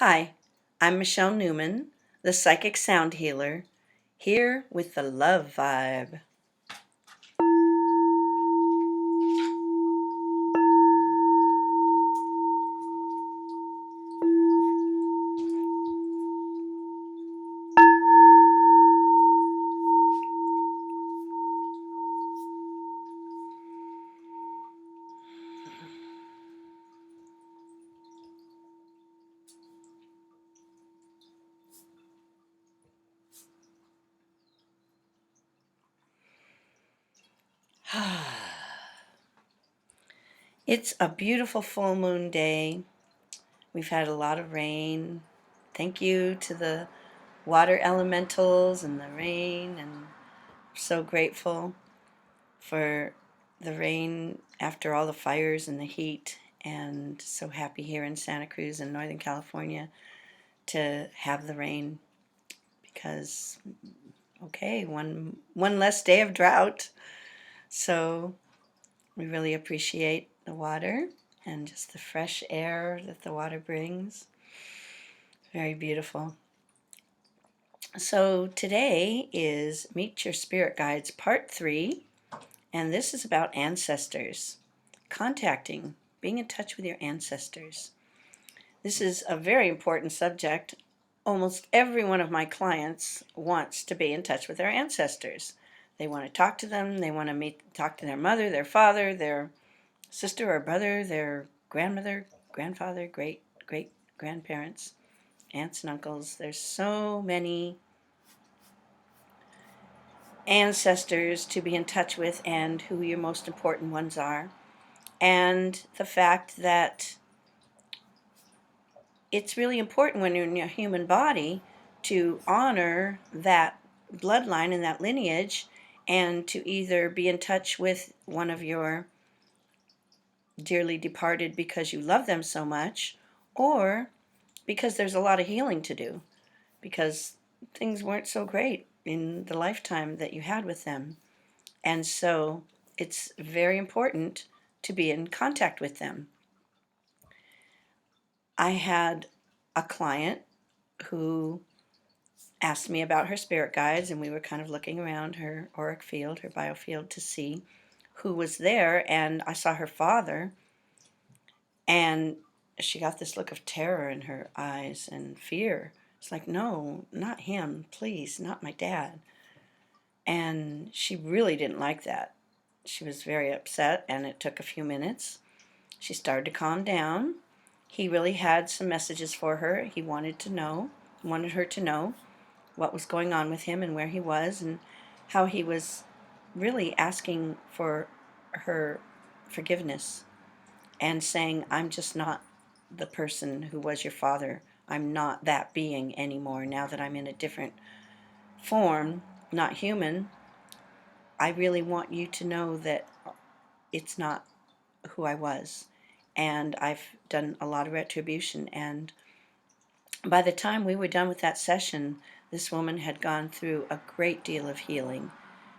Hi, I'm Michelle Newman, the Psychic Sound Healer, here with the Love Vibe. It's a beautiful full moon day. We've had a lot of rain. Thank you to the water elementals and the rain, and I'm so grateful for the rain after all the fires and the heat, and so happy here in Santa Cruz in Northern California to have the rain because okay, one less day of drought. So we really appreciate the water and just the fresh air that the water brings. Very beautiful. So today is Meet Your Spirit Guides Part 3, and this is about ancestors. Contacting, being in touch with your ancestors. This is a very important subject. Almost every one of my clients wants to be in touch with their ancestors. They want to talk to them, they want to talk to their mother, their father, their sister or brother, their grandmother, grandfather, great great grandparents, aunts and uncles. There's so many ancestors to be in touch with and who your most important ones are. And the fact that it's really important when you're in your human body to honor that bloodline and that lineage and to either be in touch with one of your dearly departed because you love them so much, or because there's a lot of healing to do, because things weren't so great in the lifetime that you had with them. And so it's very important to be in contact with them. I had a client who asked me about her spirit guides, and we were kind of looking around her auric field, her biofield, to see who was there. And I saw her father, and she got this look of terror in her eyes and fear. It's like, no, not him, please, not my dad. And she really didn't like that. She was very upset, and it took a few minutes. She started to calm down. He really had some messages for her. He wanted her to know what was going on with him and where he was and how he was really asking for her forgiveness and saying, I'm just not the person who was your father. I'm not that being anymore. Now that I'm in a different form, not human, I really want you to know that it's not who I was. And I've done a lot of retribution. And by the time we were done with that session, this woman had gone through a great deal of healing.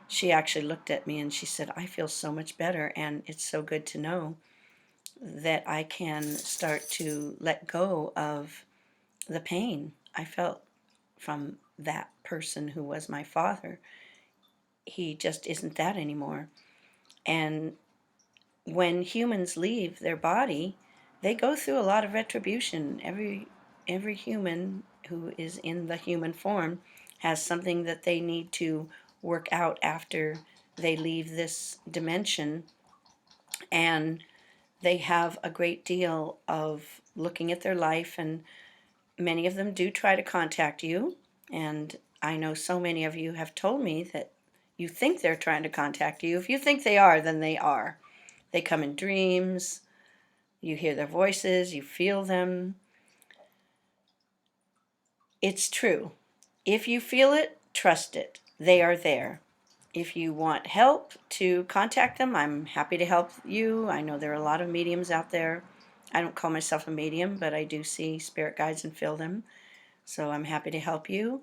She actually looked at me and she said, I feel so much better, and it's so good to know that I can start to let go of the pain I felt from that person who was my father. He just isn't that anymore. And when humans leave their body, they go through a lot of retribution. Every human who is in the human form has something that they need to work out after they leave this dimension, and they have a great deal of looking at their life, and many of them do try to contact you. And I know so many of you have told me that you think they're trying to contact you. If you think they are, then they are. They come in dreams, you hear their voices, you feel them. It's true. If you feel it, trust it. They are there. If you want help to contact them, I'm happy to help you. I know there are a lot of mediums out there. I don't call myself a medium, but I do see spirit guides and feel them. So I'm happy to help you.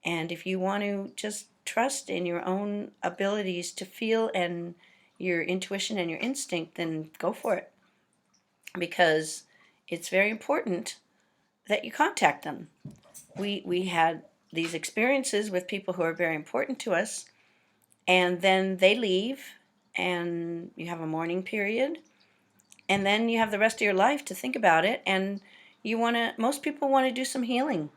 And if you want to just trust in your own abilities to feel and your intuition and your instinct, then go for it. Because it's very important that you contact them. We had these experiences with people who are very important to us, and then they leave, and you have a mourning period, and then you have the rest of your life to think about it, and most people want to do some healing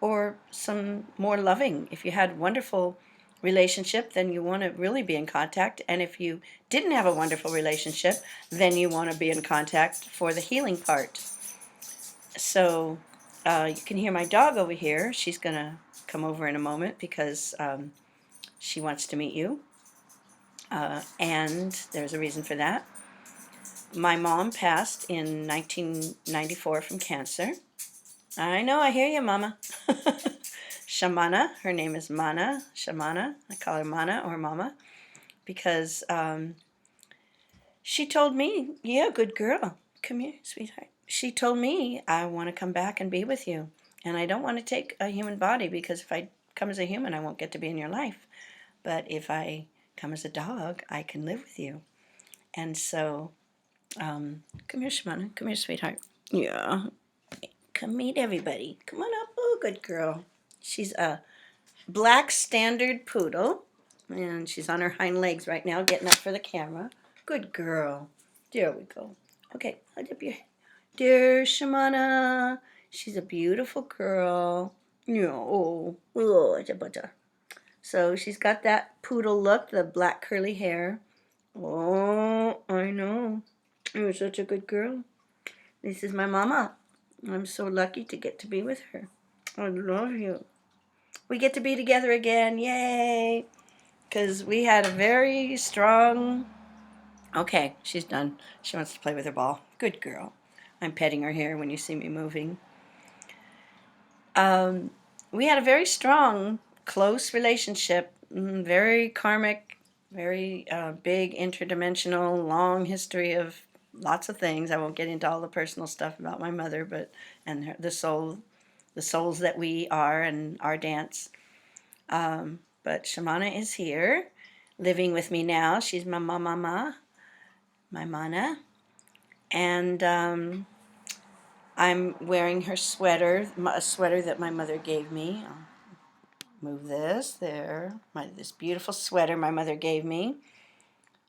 or some more loving. If you had wonderful relationship, then you want to really be in contact, and if you didn't have a wonderful relationship, then you want to be in contact for the healing part. So you can hear my dog over here. She's gonna come over in a moment because she wants to meet you, and there's a reason for that. My mom passed in 1994 from cancer. I know, I hear you, Mama. Shamana, her name is Mana, Shamana. I call her Mana or Mama because she told me, yeah, good girl, come here, sweetheart. She told me, I want to come back and be with you. And I don't want to take a human body because if I come as a human, I won't get to be in your life. But if I come as a dog, I can live with you. And so, come here, Shamana. Come here, sweetheart. Yeah. Come meet everybody. Come on up. Oh, good girl. She's a black standard poodle. And she's on her hind legs right now, getting up for the camera. Good girl. There we go. Okay, hold up your dear Shamana. She's a beautiful girl. No, so she's got that poodle look, the black curly hair. Oh, I know. You're such a good girl. This is my mama. I'm so lucky to get to be with her. I love you. We get to be together again. Yay! Because we had a very strong... Okay, she's done. She wants to play with her ball. Good girl. I'm petting her hair when you see me moving. We had a very strong, close relationship, very karmic, very big, interdimensional, long history of lots of things. I won't get into all the personal stuff about my mother, and the souls that we are and our dance. But Shamana is here, living with me now. She's my mama, my mana, and I'm wearing her sweater, a sweater that my mother gave me. I'll move this there. This beautiful sweater my mother gave me.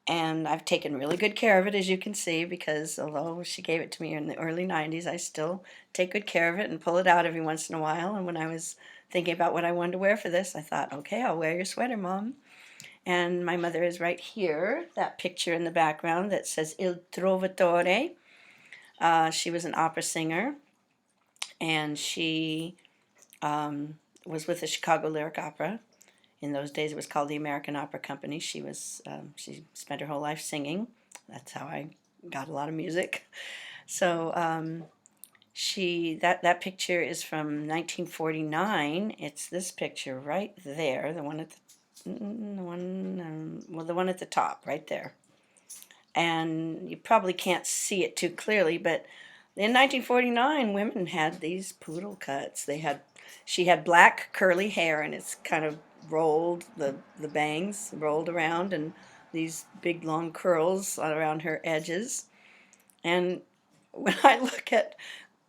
And I've taken really good care of it, as you can see, because although she gave it to me in the early 90s, I still take good care of it and pull it out every once in a while. And when I was thinking about what I wanted to wear for this, I thought, okay, I'll wear your sweater, Mom. And my mother is right here, that picture in the background that says Il Trovatore. She was an opera singer, and she was with the Chicago Lyric Opera. In those days, it was called the American Opera Company. She spent her whole life singing. That's how I got a lot of music. So that picture is from 1949. It's this picture right there, the one at the one at the top, right there. And you probably can't see it too clearly, but in 1949, women had these poodle cuts. She had black curly hair, and it's kind of rolled, the bangs rolled around, and these big long curls around her edges. And when I look at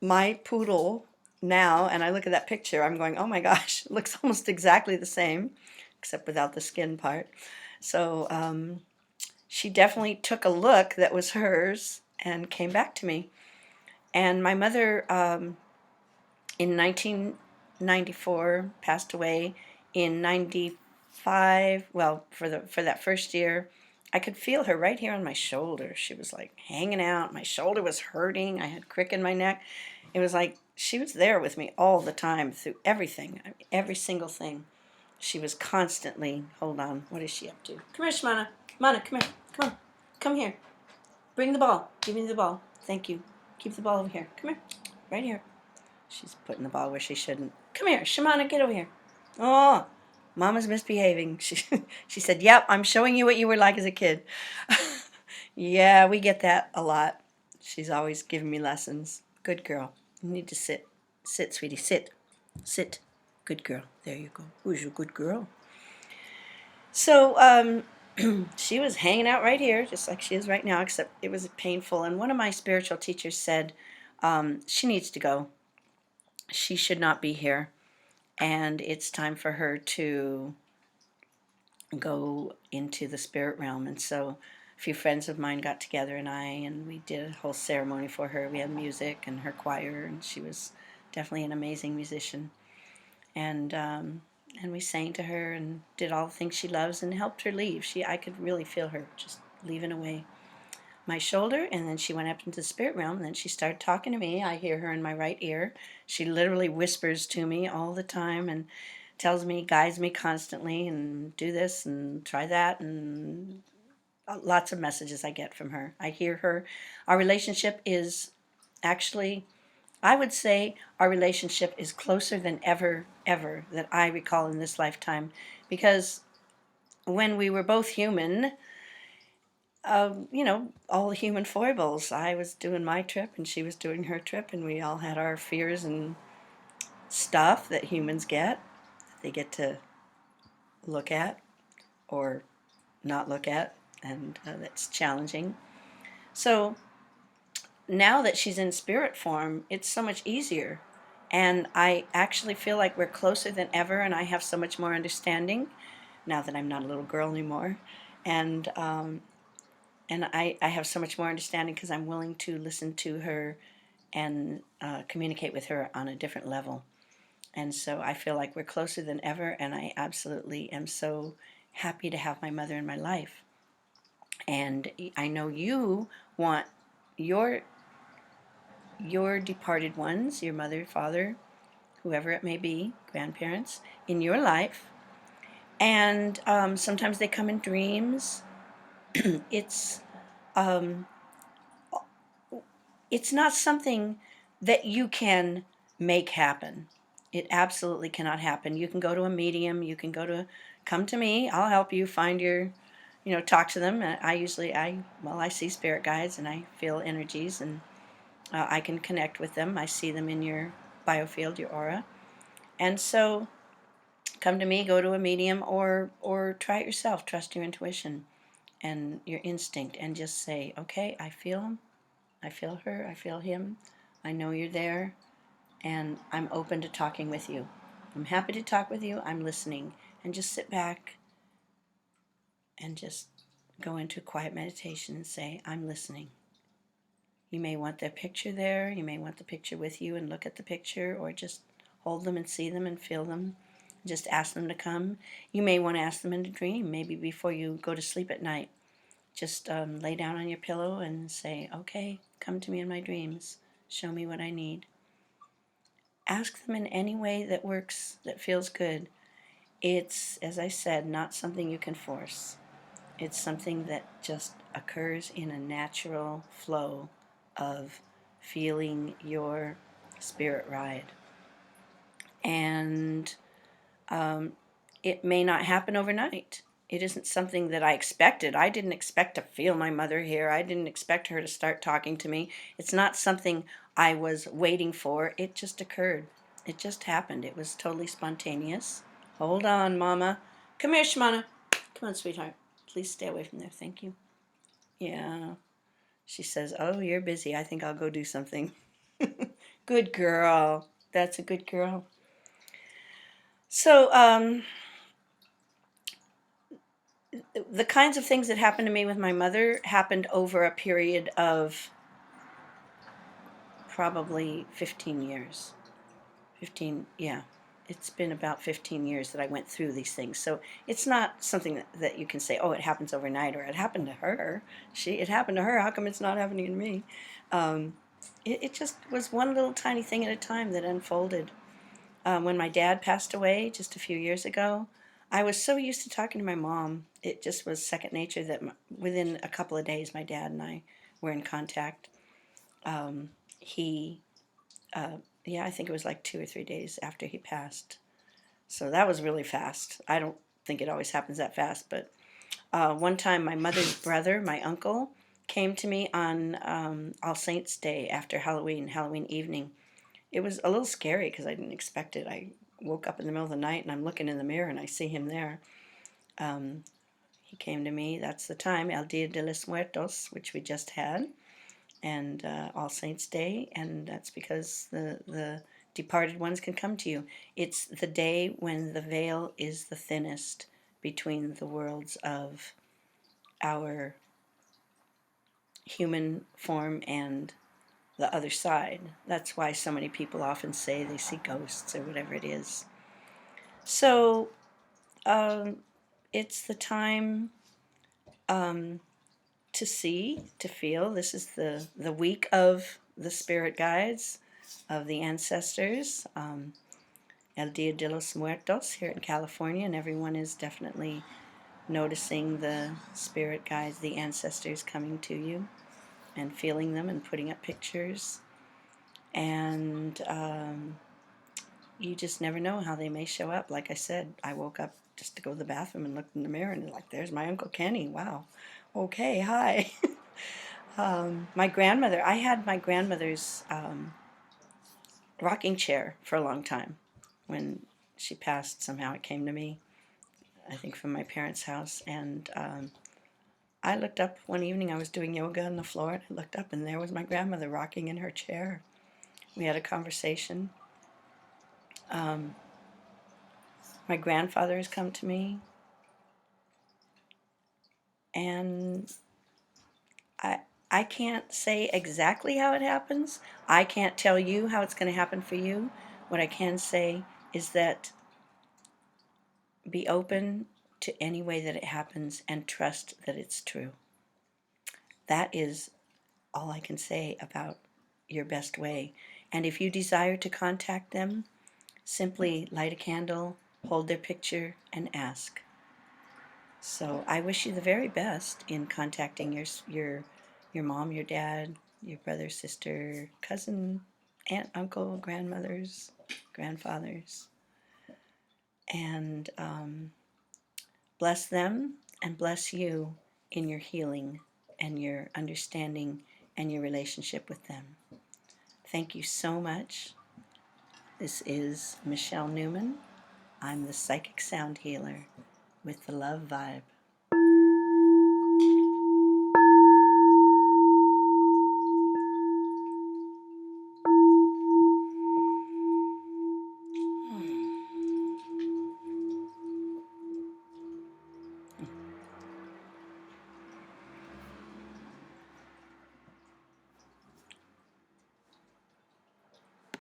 my poodle now, and I look at that picture, I'm going, oh my gosh, it looks almost exactly the same, except without the skin part. So she definitely took a look that was hers and came back to me. And my mother, in 1994, passed away. In 95, well, for that first year, I could feel her right here on my shoulder. She was like hanging out. My shoulder was hurting. I had crick in my neck. It was like she was there with me all the time through everything, every single thing. She was constantly, hold on, what is she up to? Come here, Shmana. Mana, come here. Come on. Come here. Bring the ball. Give me the ball. Thank you. Keep the ball over here. Come here. Right here. She's putting the ball where she shouldn't. Come here, Shamana, get over here. Oh, Mama's misbehaving. She said, yep, I'm showing you what you were like as a kid. Yeah, we get that a lot. She's always giving me lessons. Good girl. You need to sit. Sit, sweetie, sit. Sit. Good girl. There you go. Who's your good girl? So, she was hanging out right here, just like she is right now, except it was painful. And one of my spiritual teachers said, she needs to go. she should not be here, and it's time for her to go into the spirit realm. And so a few friends of mine got together and we did a whole ceremony for her. We had music and her choir, and she was definitely an amazing musician. And we sang to her and did all the things she loves and helped her leave. I could really feel her just leaving away my shoulder, and then she went up into the spirit realm, and then she started talking to me. I hear her in my right ear. She literally whispers to me all the time and tells me, guides me constantly, and do this and try that, and lots of messages I get from her. I hear her. Our relationship is actually, I would say, our relationship is closer than ever that I recall in this lifetime, because when we were both human, all the human foibles. I was doing my trip and she was doing her trip, and we all had our fears and stuff that humans get, that they get to look at or not look at, and that's challenging. So now that she's in spirit form, it's so much easier. And I actually feel like we're closer than ever, and I have so much more understanding now that I'm not a little girl anymore. And I have so much more understanding because I'm willing to listen to her and communicate with her on a different level. And so I feel like we're closer than ever, and I absolutely am so happy to have my mother in my life. And I know you want your departed ones, your mother, father, whoever it may be, grandparents, in your life. And sometimes they come in dreams. it's um, it's not something that you can make happen. It absolutely cannot happen. You can go to a medium, you can come to me, I'll help you find talk to them. I see spirit guides and I feel energies, and I can connect with them. I see them in your biofield, your aura. And so come to me, go to a medium, or try it yourself. Trust your intuition and your instinct, and just say, okay, I feel him, I feel her, I feel him. I know you're there, and I'm open to talking with you. I'm happy to talk with you. I'm listening. And just sit back and just go into quiet meditation and say, I'm listening. You may want their picture there. You may want the picture with you and look at the picture, or just hold them and see them and feel them. Just ask them to come. You may want to ask them in a dream, maybe before you go to sleep at night. Just lay down on your pillow and say, okay, come to me in my dreams. Show me what I need. Ask them in any way that works, that feels good. It's, as I said, not something you can force. It's something that just occurs in a natural flow of feeling your spirit ride. And it may not happen overnight. It isn't something that I expected. I didn't expect to feel my mother here. I didn't expect her to start talking to me. It's not something I was waiting for. It just occurred. It just happened. It was totally spontaneous. Hold on, Mama. Come here, Shimana. Come on, sweetheart. Please stay away from there. Thank you. Yeah. She says, oh, you're busy. I think I'll go do something. Good girl. That's a good girl. So, the kinds of things that happened to me with my mother happened over a period of probably 15 years. 15, yeah. It's been about 15 years that I went through these things. So it's not something that you can say, oh, it happens overnight, or it happened to her. It happened to her. How come it's not happening to me? Um, it just was one little tiny thing at a time that unfolded. When my dad passed away just a few years ago, I was so used to talking to my mom. It just was second nature that within a couple of days, my dad and I were in contact. He, yeah, I think it was like 2 or 3 days after he passed. So that was really fast. I don't think it always happens that fast, but one time my mother's brother, my uncle, came to me on All Saints Day after Halloween evening. It was a little scary because I didn't expect it. I woke up in the middle of the night and I'm looking in the mirror and I see him there. He came to me. That's the time, El Dia de los Muertos, which we just had, and All Saints Day, and that's because the departed ones can come to you. It's the day when the veil is the thinnest between the worlds of our human form and the other side. That's why so many people often say they see ghosts or whatever it is. So it's the time to see, to feel. This is the week of the spirit guides, of the ancestors, El Dia de los Muertos here in California, and everyone is definitely noticing the spirit guides, the ancestors coming to you, and feeling them and putting up pictures. And you just never know how they may show up. Like I said, I woke up just to go to the bathroom and looked in the mirror and like, there's my Uncle Kenny. Wow. Okay, hi. My grandmother, I had my grandmother's rocking chair for a long time. When she passed, somehow it came to me, I think from my parents' house. And I looked up one evening, I was doing yoga on the floor, and I looked up, and there was my grandmother rocking in her chair. We had a conversation. My grandfather has come to me, and I can't say exactly how it happens. I can't tell you how it's going to happen for you. What I can say is that be open to any way that it happens and trust that it's true. That is all I can say about your best way. And if you desire to contact them, simply light a candle, hold their picture, and ask. So I wish you the very best in contacting your mom, your dad, your brother, sister, cousin, aunt, uncle, grandmothers, grandfathers, and bless them and bless you in your healing and your understanding and your relationship with them. Thank you so much. This is Michelle Newman. I'm the Psychic Sound Healer with the Love Vibe.